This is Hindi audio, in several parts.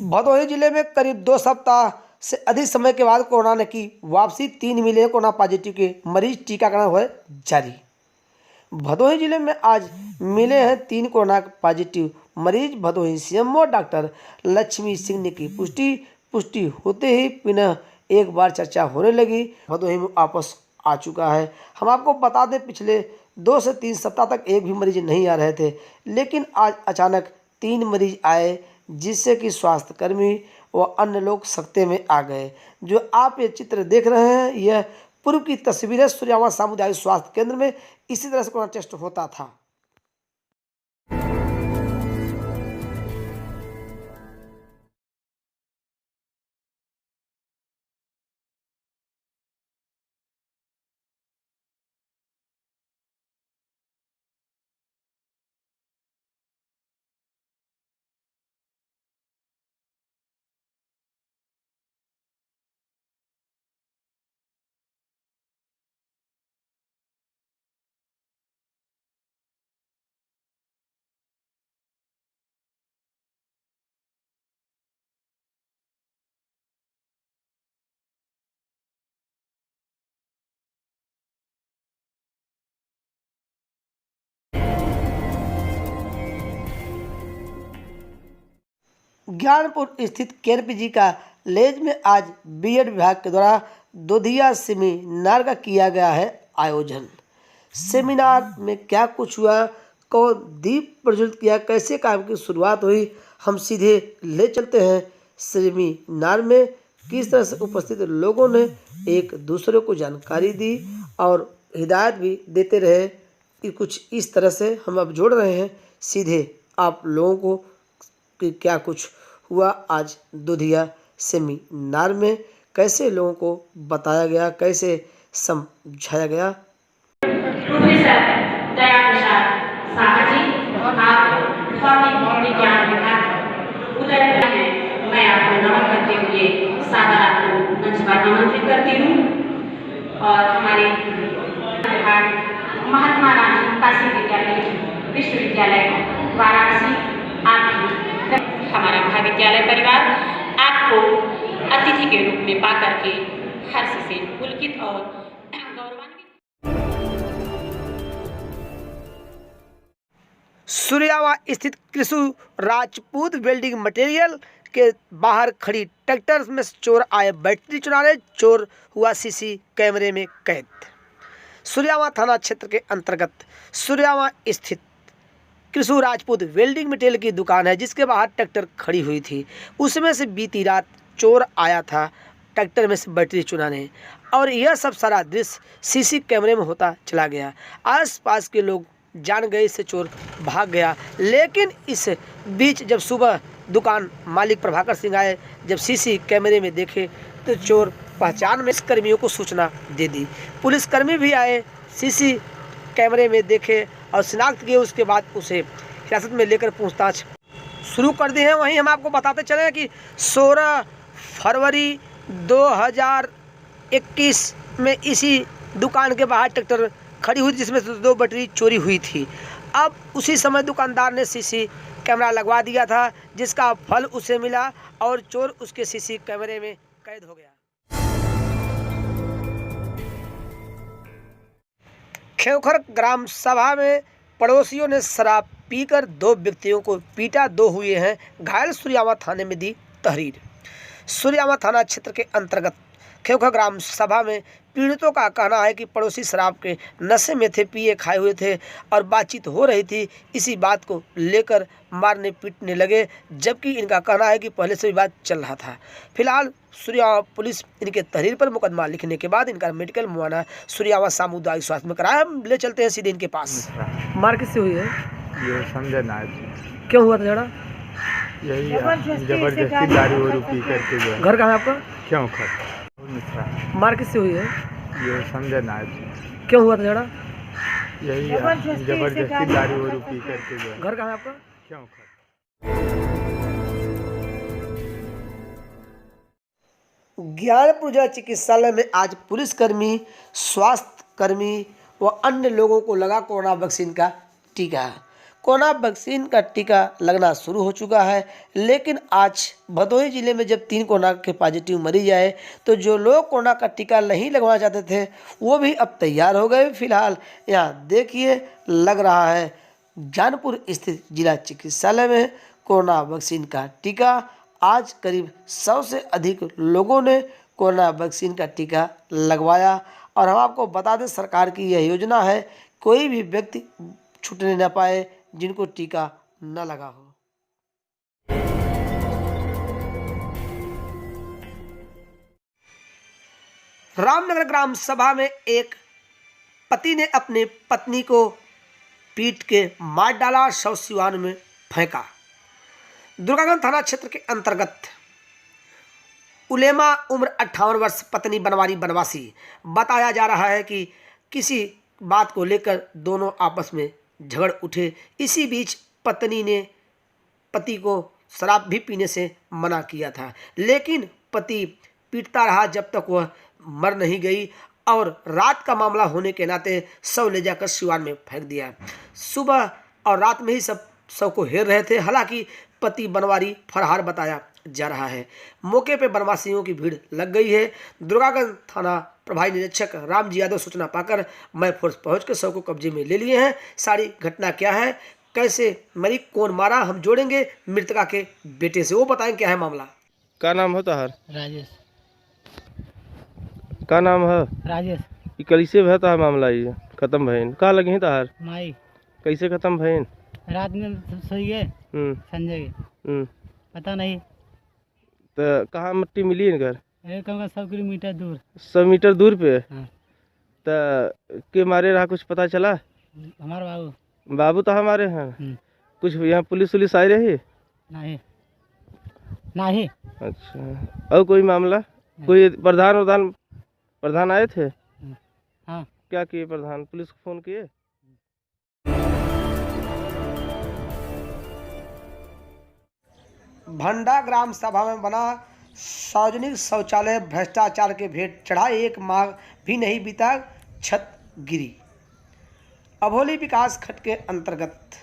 भदोही जिले में करीब 2 सप्ताह से अधिक समय के बाद कोरोना ने की वापसी। 3 मिले कोरोना पॉजिटिव के मरीज, टीकाकरण हुए जारी। भदोही जिले में आज मिले हैं 3 कोरोना पॉजिटिव मरीज। भदोही सीएमओ डॉक्टर लक्ष्मी सिंह ने की पुष्टि होते ही पुनः एक बार चर्चा होने लगी। भदोही में वापस आ चुका है। हम आपको बता दें, पिछले 2 से 3 सप्ताह तक एक भी मरीज नहीं आ रहे थे, लेकिन आज अचानक 3 मरीज आए, जिससे कि स्वास्थ्यकर्मी व अन्य लोग सकते में आ गए। जो आप ये चित्र देख रहे हैं, यह पूर्व की तस्वीर है। सूर्यावा सामुदायिक स्वास्थ्य केंद्र में इसी तरह से कोरोना टेस्ट होता था। ज्ञानपुर स्थित केएनपीजी कॉलेज में आज बीएड विभाग के द्वारा दोधिया सेमिनार का किया गया है आयोजन। सेमिनार में क्या कुछ हुआ, कौन दीप प्रज्वलित किया, कैसे काम की शुरुआत हुई, हम सीधे ले चलते हैं। सेमिनार में किस तरह से उपस्थित लोगों ने एक दूसरे को जानकारी दी और हिदायत भी देते रहे कि कुछ इस तरह से हम अब जोड़ रहे हैं सीधे आप लोगों को कि क्या कुछ हुआ आज दोधिया सेमिनार में, कैसे लोगों को बताया गया, कैसे समझाया गया। मैं आपको नमन करते हुए सादर आपको मंच पर आमंत्रित करती हूँ और हमारे महात्मा गांधी काशी विद्यालय विश्वविद्यालय वाराणसी हमारा महाविद्यालय परिवार आपको अतिथि के रूप में पाकर के हर्ष से पुलकित और गौरवान्वित। सूर्यावा स्थित कृषु राजपूत वेल्डिंग मटेरियल के बाहर खड़ी ट्रैक्टर में चोर आए बैटरी चुराने, चोर हुआ सीसी कैमरे में कैद। सूर्यावा थाना क्षेत्र के अंतर्गत सूर्यावा स्थित कृषु राजपूत वेल्डिंग मटेरियल की दुकान है, जिसके बाहर ट्रैक्टर खड़ी हुई थी। उसमें से बीती रात चोर आया था ट्रैक्टर में से बैटरी चुराने, और यह सब सारा दृश्य सीसी कैमरे में होता चला गया। आसपास के लोग जान गए, इससे चोर भाग गया। लेकिन इस बीच जब सुबह दुकान मालिक प्रभाकर सिंह आए, जब सीसी कैमरे में देखे तो चोर पहचान में कर्मियों को सूचना दे दी। पुलिसकर्मी भी आए, सीसी कैमरे में देखे और शिनाख्त किए। उसके बाद उसे हिरासत में लेकर पूछताछ शुरू कर दी है। वहीं हम आपको बताते चले कि 16 फरवरी 2021 में इसी दुकान के बाहर ट्रैक्टर खड़ी हुई, जिसमें से 2 बैटरी चोरी हुई थी। अब उसी समय दुकानदार ने सीसी कैमरा लगवा दिया था, जिसका फल उसे मिला और चोर उसके सीसी कैमरे में कैद हो गया। खेवखर ग्राम सभा में पड़ोसियों ने शराब पीकर 2 व्यक्तियों को पीटा, 2 हुए हैं घायल। सूर्यावा थाने में दी तहरीर। सूर्यावा थाना क्षेत्र के अंतर्गत खेवखर ग्राम सभा में पीड़ितों का कहना है कि पड़ोसी शराब के नशे में थे, पिए खाए हुए थे और बातचीत हो रही थी। इसी बात को लेकर मारने पीटने लगे, जबकि इनका कहना है कि पहले से विवाद चल रहा था। फिलहाल सूर्यावा पुलिस इनके तहरीर पर मुकदमा लिखने के बाद इनका मेडिकल मुआयना सूर्यावा सामुदायिक स्वास्थ्य में कराया। हम ले चलते हैं सीधे इनके पास। मार किससे हुई है? ये समझा ना। क्यों हुआ था झगड़ा? यही जबरदस्ती दारू वारू पी करके जो। घर कहाँ है आपका? क्यों खर मार किससे हुई है? ये समझा ना। क्यों हुआ था झगड़ा? यही जबरदस्ती दारू वारू पी करके जो। घर कहाँ है आपका? क्यों खर ज्ञानपुर जिला चिकित्सालय में आज पुलिसकर्मी, स्वास्थ्यकर्मी व अन्य लोगों को लगा कोरोना वैक्सीन का टीका। कोरोना वैक्सीन का टीका लगना शुरू हो चुका है। लेकिन आज भदोही जिले में जब 3 कोरोना के पॉजिटिव मरीज आए तो जो लोग कोरोना का टीका नहीं लगवाना चाहते थे वो भी अब तैयार हो गए। फिलहाल यहाँ देखिए लग रहा है जानपुर स्थित जिला चिकित्सालय में कोरोना वैक्सीन का टीका। आज करीब 100 से अधिक लोगों ने कोरोना वैक्सीन का टीका लगवाया। और हम आपको बता दें सरकार की यह योजना है कोई भी व्यक्ति छूटने न पाए जिनको टीका न लगा हो। रामनगर ग्राम सभा में एक पति ने अपनी पत्नी को पीट के मार डाला, शव सिवान में फेंका। दुर्गागंज थाना क्षेत्र के अंतर्गत उलेमा उम्र 58 वर्ष पत्नी बनवारी बनवासी बताया जा रहा है कि किसी बात को लेकर दोनों आपस में झगड़ उठे। इसी बीच पत्नी ने पति को शराब भी पीने से मना किया था, लेकिन पति पीटता रहा जब तक वह मर नहीं गई और रात का मामला होने के नाते शव ले जाकर सिवान में फेंक दिया। सुबह और रात में ही सब शव को हेर रहे थे। हालांकि पति बनवारी फरार बताया जा रहा है। मौके पर बनवासियों की भीड़ लग गई है। दुर्गागंज थाना प्रभारी निरीक्षक रामजी यादव सूचना पाकर मैं फोर्स पहुंचकर शव को कब्जे में ले लिए हैं। सारी घटना क्या है, कैसे मरी, कौन मारा, हम जोड़ेंगे मृतका के बेटे से, वो बताएं क्या है मामला। का नाम है तहार? राजेश। का नाम है? राजेश। ई कैसे भता है मामला? ये खत्म भइल का लगी है तहार? माई कैसे खत्म भइल? रात में सोई गए संजय के पता नहीं। तो कहाँ मिट्टी मिली है घर? 100 किलोमीटर दूर। 100 मीटर दूर पे? हाँ। तो के मारे रहा कुछ पता चला? हमारे बाबू। बाबू तो हमारे हैं। कुछ यहाँ पुलिस उलिस आई रही? नहीं नहीं। अच्छा, और कोई मामला? कोई प्रधान आए थे? हाँ। क्या किए प्रधान? पुलिस को फोन किए? भंडा ग्राम सभा में बना सार्वजनिक शौचालय भ्रष्टाचार के भेंट चढ़ा, 1 माह भी नहीं बीता छत गिरी। अभोली विकास खंड के अंतर्गत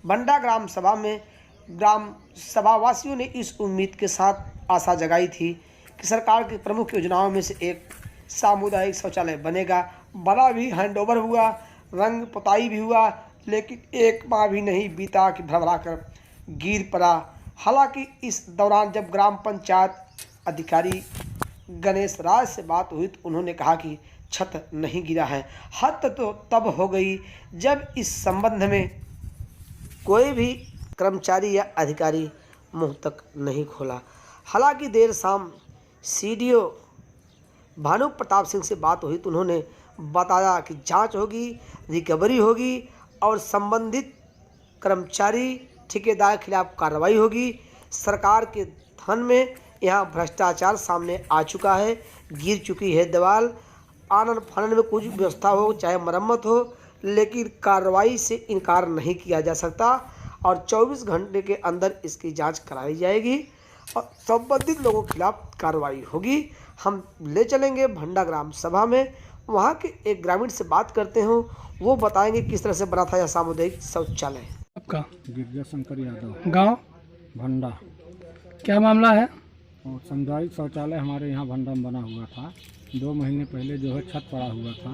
भंडा ग्राम सभा में ग्राम सभावासियों ने इस उम्मीद के साथ आशा जगाई थी कि सरकार की प्रमुख योजनाओं में से एक सामुदायिक शौचालय बनेगा। बना भी, हैंडओवर हुआ, रंग पुताई भी हुआ, लेकिन 1 माह भी नहीं बीता कि भरभरा कर गिर पड़ा। हालांकि इस दौरान जब ग्राम पंचायत अधिकारी गणेश राज से बात हुई तो उन्होंने कहा कि छत नहीं गिरा है। हद तो तब हो गई जब इस संबंध में कोई भी कर्मचारी या अधिकारी मुंह तक नहीं खोला। हालांकि देर शाम सीडीओ भानु प्रताप सिंह से बात हुई तो उन्होंने बताया कि जांच होगी, रिकवरी होगी और संबंधित कर्मचारी ठेकेदार के खिलाफ कार्रवाई होगी। सरकार के धन में यहाँ भ्रष्टाचार सामने आ चुका है, गिर चुकी है दीवार। आनन फानन में कुछ व्यवस्था हो, चाहे मरम्मत हो, लेकिन कार्रवाई से इनकार नहीं किया जा सकता और 24 घंटे के अंदर इसकी जांच कराई जाएगी और संबंधित लोगों के खिलाफ कार्रवाई होगी। हम ले चलेंगे भंडा ग्राम सभा में, वहाँ के एक ग्रामीण से बात करते हैं, वो बताएंगे किस तरह से बना था यह सामुदायिक शौचालय। आपका? गिरजा शंकर यादव। गांव? भंडा। क्या मामला है? और सामुदायिक शौचालय हमारे यहाँ भंडा में बना हुआ था। 2 महीने पहले जो है छत पड़ा हुआ था।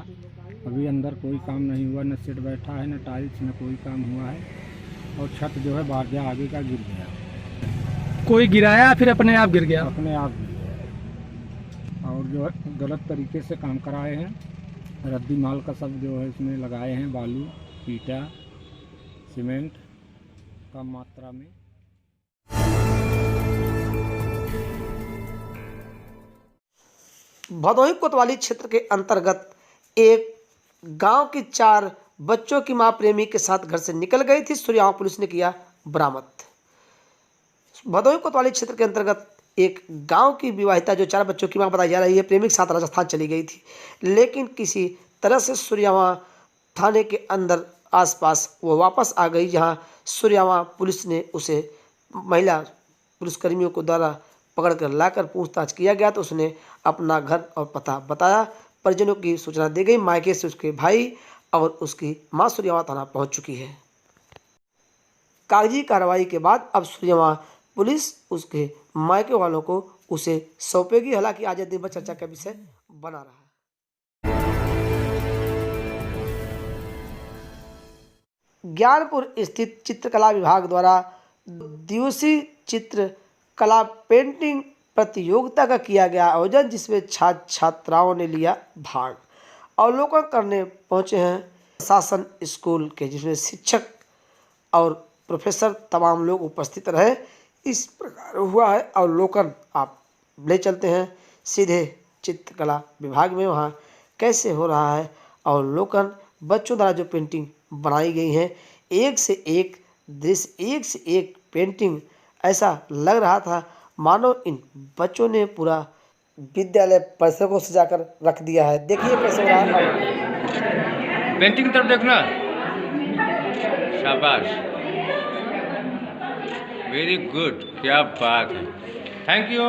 अभी अंदर कोई काम नहीं हुआ, न सीट बैठा है, न टाइल्स, न कोई काम हुआ है और छत जो है बाहर आगे का गिर गया। कोई गिराया फिर अपने आप गिर गया? अपने आप गिर गया और जो है गलत तरीके से काम कराए हैं। रद्दी माल का सब जो है इसमें लगाए हैं, बालू, ईटा, सीमेंट कम मात्रा में। भदोही कोतवाली क्षेत्र के अंतर्गत एक गांव की 4 बच्चों की मां प्रेमी के साथ घर से निकल गई थी। सुरयावा पुलिस ने किया बरामद। भदोही कोतवाली क्षेत्र के अंतर्गत एक गांव की विवाहिता जो 4 बच्चों की मां बताई जा रही है, प्रेमी के साथ राजस्थान चली गई थी, लेकिन किसी तरह से सुरयावा थाने के अंदर आसपास वो वापस आ गई, जहां सुरयावा पुलिस ने उसे महिला पुलिसकर्मियों को द्वारा पकड़कर लाकर पूछताछ किया गया तो उसने अपना घर और पता बताया। परिजनों की सूचना दी गई। मायके से उसके भाई और उसकी मां सुरयावा थाना पहुंच चुकी है। कागजी कार्रवाई के बाद अब सूर्यमा पुलिस उसके मायके वालों को उसे सौंपेगी। हालांकि आज दिन भर चर्चा का विषय बना रहा है। ज्ञानपुर स्थित चित्रकला विभाग द्वारा दिवसीय चित्रकला पेंटिंग प्रतियोगिता का किया गया आयोजन, जिसमें छात्र छात्राओं ने लिया भाग। अवलोकन करने पहुंचे हैं शासन स्कूल के, जिसमें शिक्षक और प्रोफेसर तमाम लोग उपस्थित रहे। इस प्रकार हुआ है अवलोकन। आप ले चलते हैं सीधे चित्रकला विभाग में, वहाँ कैसे हो रहा है अवलोकन। बच्चों द्वारा जो पेंटिंग बनाई गई हैं, एक से एक दृश्य, एक से एक पेंटिंग, ऐसा लग रहा था मानो इन बच्चों ने पूरा विद्यालय परिसर को सजाकर रख दिया है। देखिए कैसे हो रहा है। पेंटिंग की तरफ देखना, शाबाश, वेरी गुड, क्या बात है, थैंक यू।